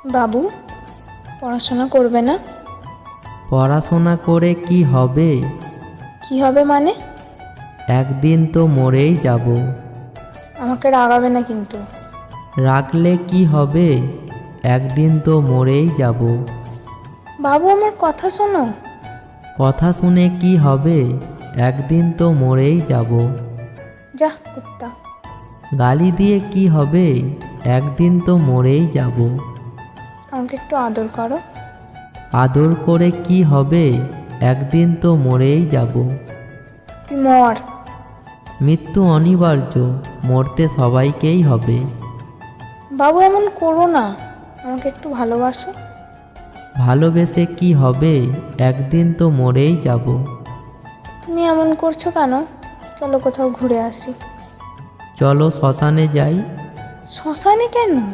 বাবু, পড়াশোনা করবে না? পড়াশোনা করে কি হবে? কি হবে মানে? একদিন তো মরেই যাব। আমাকে রাগাবে না কিন্তু। রাখলে কি হবে? একদিন তো মরেই যাব। বাবু, আমার কথা শোনো। কথা শুনে কি হবে? একদিন তো মরেই যাব। যা কুত্তা। গালি দিয়ে কি হবে? একদিন তো মরেই যাব। আমাকে একটু আদর করো। আদর করে কি হবে? একদিন তো মরেই যাব। তুই মর। মৃত্যু অনিবার্য, মরতে সবাইকেই হবে। বাবু, এমন করো না। আমাকে একটু ভালোবাসো। ভালোবেসে কি হবে? একদিন তো মরেই যাব। তুমি এমন করছো কেন? চলো কোথাও ঘুরে আসি। চলো শ্মশানে যাই। শ্মশানে কেন?